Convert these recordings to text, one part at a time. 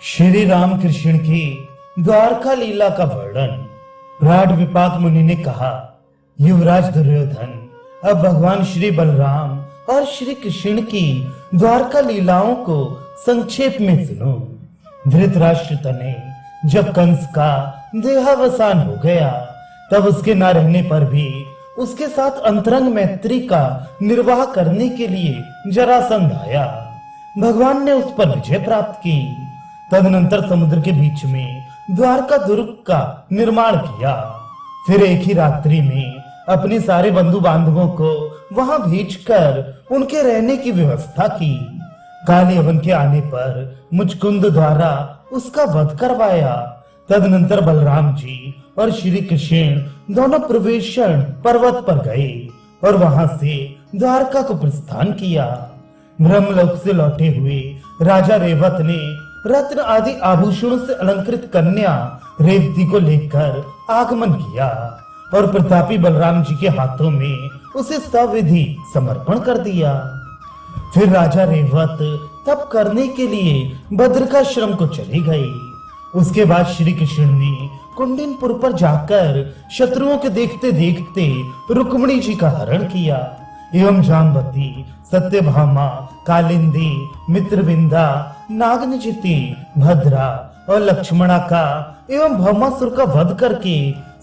श्री राम कृष्ण की द्वारका लीला का वर्णन। राड विपाक मुनि ने कहा, युवराज दुर्योधन, अब भगवान श्री बलराम और श्री कृष्ण की द्वारका लीलाओं को संक्षेप में सुनो। धृतराष्ट्र तने जब कंस का देहावसान हो गया, तब उसके न रहने पर भी उसके साथ अंतरंग मैत्री का निर्वाह करने के लिए जरासंध आया। भगवान ने उस पर विजय प्राप्त की। तदनंतर समुद्र के बीच में द्वारका दुर्ग का निर्माण किया। फिर एक ही रात्रि में अपने सारे बंधु बांधवों को वहां भेजकर उनके रहने की व्यवस्था की। काल यवन के आने पर मुचकुंद द्वारा उसका वध करवाया। तदनंतर बलराम जी और श्री कृष्ण दोनों प्रवेशण पर्वत पर गए और वहां से द्वारका को प्रस्थान किया। ब्रह्मलोक से लौटे हुए राजा रेवत ने रत्न आदि आभूषणों से अलंकृत कन्या रेवती को लेकर आगमन किया और प्रतापी बलराम जी के हाथों में उसे सविधि समर्पण कर दिया। फिर राजा रेवत तप करने के लिए बद्रिकाश्रम को चले गए। उसके बाद श्री कृष्ण ने कुंडिनपुर पर जाकर शत्रुओं के देखते देखते रुक्मिणी जी का हरण किया एवं जाम्बती, सत्यभामा, कालिंदी, मित्रविंदा, नागनजिति, भद्रा और लक्ष्मणा का एवं भौमासुर का वध करके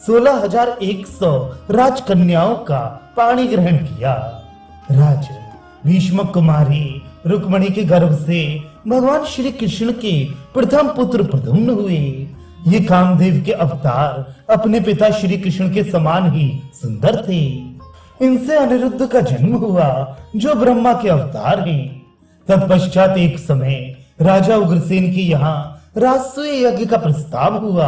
16,100 राजकन्याओं का पाणी ग्रहण किया। राजन, भीष्म कुमारी रुक्मिणी के गर्भ से भगवान श्री कृष्ण के प्रथम पुत्र प्रद्युम्न हुए। ये कामदेव के अवतार अपने पिता श्री कृष्ण के समान ही सुंदर थे। इनसे अनिरुद्ध का जन्म हुआ जो ब्रह्मा के अवतार हैं। तत्पश्चात एक समय राजा उग्रसेन की यहाँ राजसूय यज्ञ का प्रस्ताव हुआ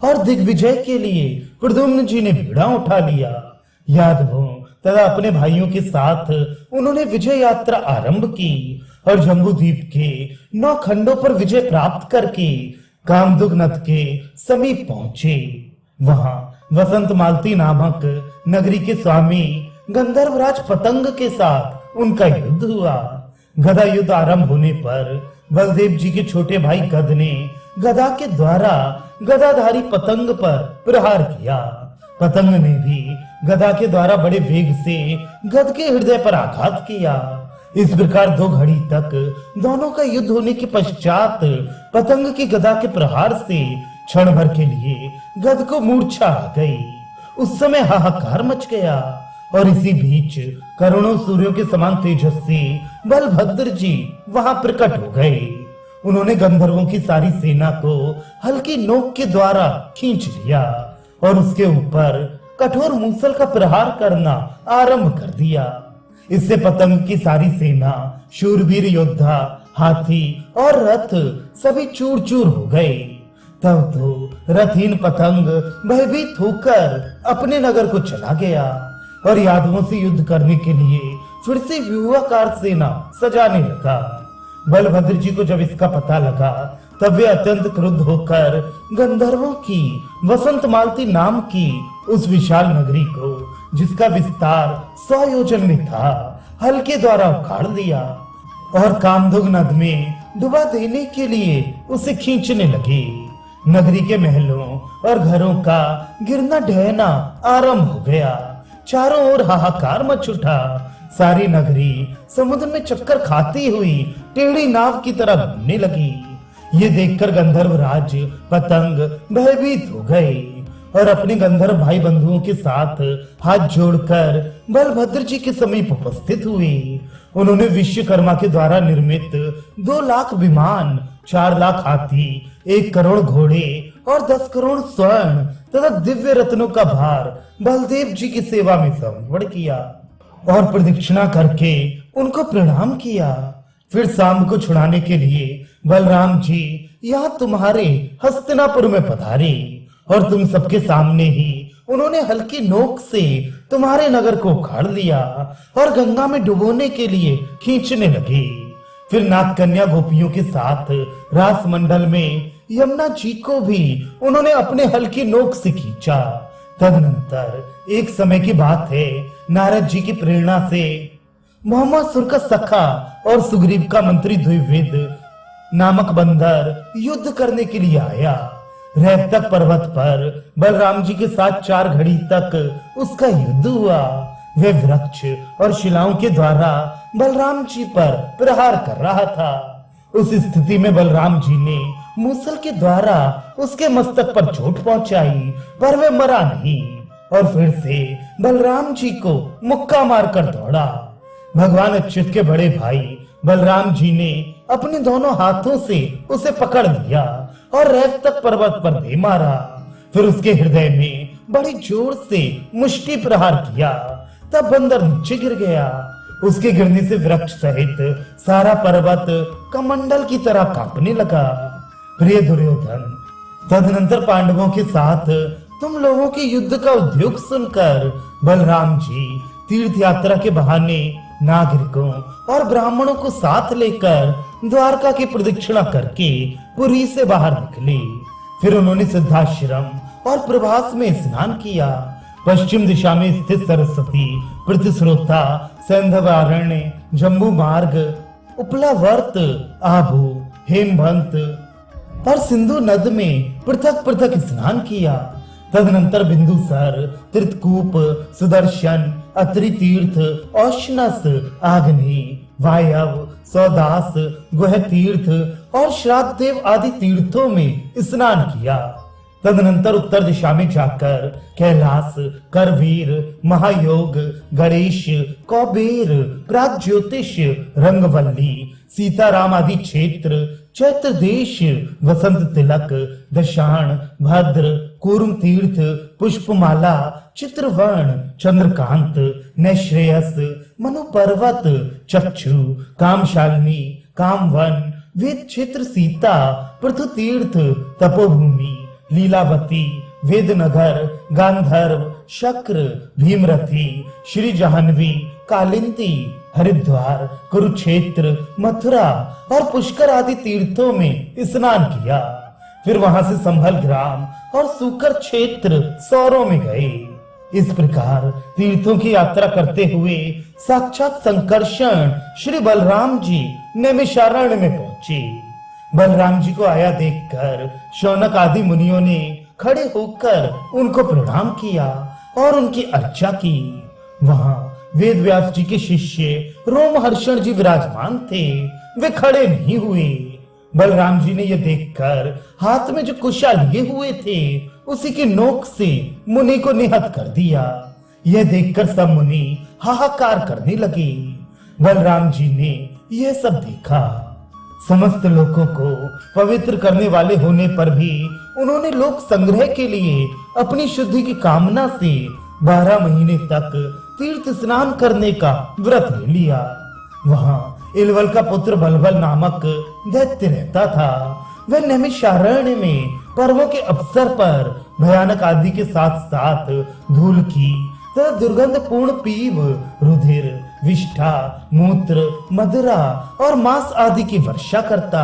और दिग्विजय के लिए प्रद्युम्न जी ने बीड़ा उठा लिया। यादवों तथा अपने भाइयों के साथ उन्होंने विजय यात्रा आरंभ की और जम्बूद्वीप के 9 खंडों पर विजय प्राप्त करके कामदुग नद के समीप पहुंचे। वहां वसंत मालती नामक नगरी के स्वामी गंधर्वराज पतंग के साथ उनका युद्ध हुआ। गदा युद्ध आरंभ होने पर बलदेव जी के छोटे भाई गद ने गदा के द्वारा गदाधारी पतंग पर प्रहार किया। पतंग ने भी गदा के द्वारा बड़े वेग से गद के हृदय पर आघात किया। इस प्रकार 2 घड़ी तक दोनों का युद्ध होने के पश्चात पतंग की गदा के प्रहार से क्षण भर के लिए गद को मूर्छा आ गई। उस समय हाहाकार मच गया और इसी बीच करोड़ों सूर्यों के समान तेजस्वी बलभद्र जी वहां प्रकट हो गए। उन्होंने गंधर्वों की सारी सेना को हल्की नोक के द्वारा खींच लिया और उसके ऊपर कठोर मूसल का प्रहार करना आरंभ कर दिया। इससे पतंग की सारी सेना, शूरवीर योद्धा, हाथी और रथ सभी चूर चूर हो गए। तब तो रथहीन पतंग भयभीत होकर अपने नगर को चला गया और यादवों से युद्ध करने के लिए फिर से व्यूहाकार सेना सजाने लगा। बलभद्र जी को जब इसका पता लगा, तब वे अत्यंत क्रुद्ध होकर गंधर्वों की वसंत मालती नाम की उस विशाल नगरी को, जिसका विस्तार 100 योजन में था, हल के द्वारा उखाड़ दिया और कामधुग नद में डुबा देने के लिए उसे खींचने लगे। नगरी के महलों और घरों का गिरना ढहना आरंभ हो गया। चारों ओर हाहाकार मच उठा। सारी नगरी समुद्र में चक्कर खाती हुई टेढ़ी नाव की तरह घूमने लगी। ये देखकर गंधर्व राज पतंग भयभीत हो गए और अपने गंधर्व भाई बंधुओं के साथ हाथ जोड़कर बलभद्र जी के समीप उपस्थित हुए। उन्होंने विश्वकर्मा के द्वारा निर्मित 2 लाख विमान, 4 लाख हाथी, 1 करोड़ घोड़े और 10 करोड़ स्वर्ण तथा दिव्य रत्नों का भार बलदेव जी की सेवा में समर्पण किया और प्रदक्षिणा करके उनको प्रणाम किया। फिर शाम को छुड़ाने के लिए बलराम जी यहाँ तुम्हारे हस्तिनापुर में पधारे और तुम सबके सामने ही उन्होंने हल्की नोक से तुम्हारे नगर को उखाड़ लिया और गंगा में डुबोने के लिए खींचने लगे। फिर नाग कन्या गोपियों के साथ रास मंडल में यमुना जी को भी उन्होंने अपने हल्की नोक से खींचा। तदनंतर एक समय की बात है, नारद जी की प्रेरणा से भौमासुर का सखा और सुग्रीव का मंत्री द्विविद नामक बंदर युद्ध करने के लिए आया। रेवतक पर्वत पर बलराम जी के साथ 4 घड़ी तक उसका युद्ध हुआ। वे वृक्ष और शिलाओं के द्वारा बलराम जी पर प्रहार कर रहा था। उस स्थिति में बलराम जी ने मूसल के द्वारा उसके मस्तक पर चोट पहुंचाई, पर वे मरा नहीं और फिर से बलराम जी को मुक्का मारकर दौड़ा। भगवान अच्युत के बड़े भाई बलराम जी ने अपने दोनों हाथों से उसे पकड़ लिया और रेवतक पर्वत पर दे मारा। फिर उसके हृदय में बड़ी जोर से मुष्टि प्रहार किया। तब बंदर नीचे गिर गया। उसके गिरने से वृक्ष सहित सारा पर्वत कमंडल की तरह कांपने लगा। प्रिय दुर्योधन, तदनंतर पांडवों के साथ तुम लोगों के युद्ध का उद्योग सुनकर बलराम जी तीर्थ यात्रा के बहाने नागरिकों और ब्राह्मणों को साथ लेकर द्वारका की प्रदक्षिणा करके पुरी से बाहर निकले। फिर उन्होंने सिद्धाश्रम और प्रभास में स्नान किया। पश्चिम दिशा में स्थित सरस्वती, प्रतिस्रोता, सैंधवारण्य, जम्बू मार्ग, उपलावर्त, आबू, हेमवंत और सिंधु नद में पृथक पृथक स्नान किया। तदनंतर बिंदुसर, त्रितकूप, सुदर्शन, अत्रि तीर्थ, औशनस, आग्नि, वायव, सौदास, गुह तीर्थ और श्राद्धदेव आदि तीर्थों में स्नान किया। तदनंतर उत्तर दिशा में जाकर कैलाश, करवीर, महायोग, गणेश, कौबेर, प्राग्ज्योतिष, रंगवल्ली, सीताराम आदि क्षेत्र, चैत्र देश, वसंत तिलक, दशाण, भद्र, कूर्म तीर्थ, पुष्पमाला, चित्रवर्ण, चंद्रकांत, नैश्रेयस, मनु पर्वत, चक्षु, कामशालिनी, कामवन, वेद क्षेत्र सीता, पृथु तीर्थ, तपोभूमि, लीलावती, वेदनगर, गांधर्व, शक्र, भीमरथी, श्री जाह्नवी, कालिंदी, हरिद्वार, कुरुक्षेत्र, मथुरा और पुष्कर आदि तीर्थों में स्नान किया। फिर वहां से संभल ग्राम और सूकर क्षेत्र सौरों में गए। इस प्रकार तीर्थों की यात्रा करते हुए साक्षात संकर्षण श्री बलराम जी नैमिषारण्य में पहुंचे। बलराम जी को आया देखकर शौनक आदि मुनियों ने खड़े होकर उनको प्रणाम किया और उनकी अर्चा की। वहां वेद व्यास जी के शिष्य रोमहर्षण जी विराजमान थे। वे खड़े नहीं हुए। बलराम जी ने यह देखकर हाथ में जो कुशा लिए हुए थे उसी की नोक से मुनि को निहत कर दिया। यह देखकर सब मुनि हाहाकार करने लगे। बलराम जी ने यह सब देखा। समस्त लोगों को पवित्र करने वाले होने पर भी उन्होंने लोक संग्रह के लिए अपनी शुद्धि की कामना से 12 महीने तक तीर्थ स्नान करने का व्रत ले लिया। वहां इलवल का पुत्र बलबल नामक दैत्य रहता था। वह नैमिषारण्य में पर्वों के अवसर पर भयानक आदि के साथ साथ धूल की तथा दुर्गंध पूर्ण पीव, रुधिर, विष्ठा, मूत्र, मदिरा और मांस आदि की वर्षा करता।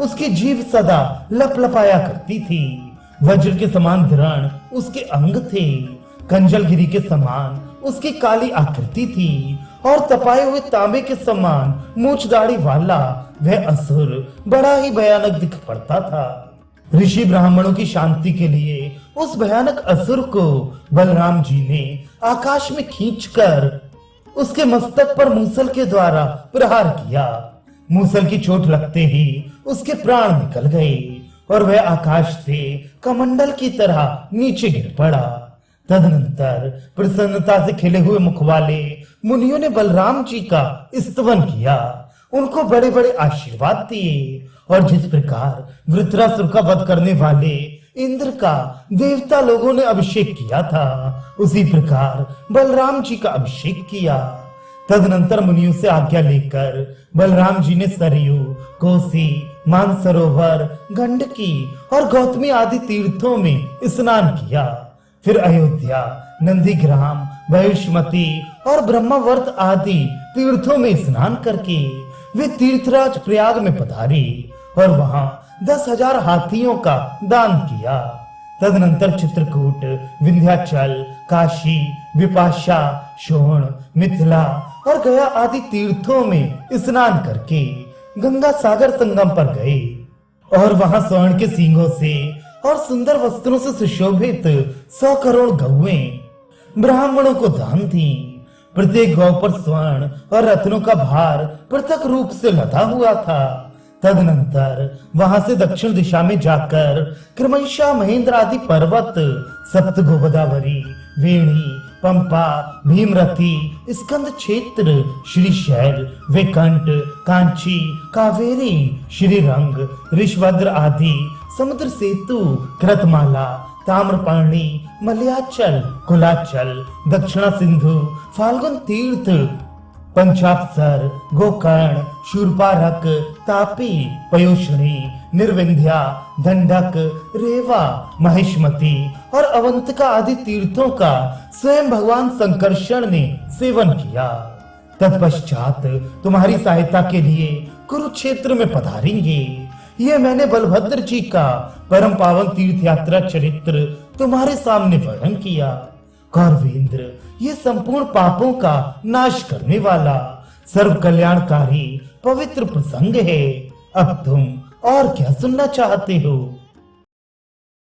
उसकी जीभ सदा लपलपाया करती थी। वज्र के समान दृढ़ उसके अंग थे। कंजलगिरी के समान उसकी काली आकृति थी और तपाए हुए तांबे के समान मूछ दाढ़ी वाला वह असुर बड़ा ही भयानक दिख पड़ता था। ऋषि ब्राह्मणों की शांति के लिए उस भयानक असुर को बलराम जी ने आकाश में खींचकर उसके मस्तक पर मूसल के द्वारा प्रहार किया। मूसल की चोट लगते ही उसके प्राण निकल गए और वह आकाश से कमंडल की तरह नीचे गिर पड़ा। तदनंतर प्रसन्नता से खिले हुए मुख वाले मुनियों ने बलराम जी का स्तवन किया, उनको बड़े बड़े आशीर्वाद दिए और जिस प्रकार वृत्रासुर का वध करने वाले इंद्र का देवता लोगों ने अभिषेक किया था उसी प्रकार बलराम जी का अभिषेक किया। तदनंतर मुनियों से आज्ञा लेकर बलराम जी ने सरयू, कोसी, मानसरोवर, गंडकी और गौतमी आदि तीर्थों में स्नान किया। फिर अयोध्या, नंदीग्राम, बहिष्मती और ब्रह्मावर्त आदि तीर्थों में स्नान करके वे तीर्थराज प्रयाग में पधारे और वहां 10,000 हाथियों का दान किया। तदनंतर चित्रकूट, विंध्याचल, काशी, विपाशा, शोण, मिथिला और गया आदि तीर्थों में स्नान करके गंगा सागर संगम पर गए और वहां स्वर्ण के सींगों से और सुंदर वस्त्रों से सुशोभित 100 करोड़ गौएं ब्राह्मणों को दान दी। प्रत्येक गौ पर स्वर्ण और रत्नों का भार पृथक रूप से लदा हुआ था। तदनंतर वहां से दक्षिण दिशा में जाकर क्रमशः महेंद्र आदि पर्वत, सप्त गोदावरी, वेणी, पंपा, भीमरथी, स्कंद क्षेत्र, श्रीशैल, वेकंठ, कांची, कावेरी, श्रीरंग, ऋषभद्र आदि, समुद्र सेतु, कृतमाला, ताम्रपर्णी, मलयाचल, कुलाचल, दक्षिणा सिंधु, फाल्गुन तीर्थ, पंचाक्षर, गोकर्ण, शूरपारक, तापी, पयोषणी, निर्विंध्या, दंडक, रेवा, महेशमती और अवंतिका आदि तीर्थों का स्वयं भगवान संकर्षण ने सेवन किया। तत्पश्चात तुम्हारी सहायता के लिए कुरुक्षेत्र में पधारेंगे। ये मैंने बलभद्र जी का परम पावन तीर्थ यात्रा चरित्र तुम्हारे सामने वर्णन किया। कौरवेंद्र, ये संपूर्ण पापों का नाश करने वाला सर्व कल्याणकारी पवित्र प्रसंग है। अब तुम और क्या सुनना चाहते हो?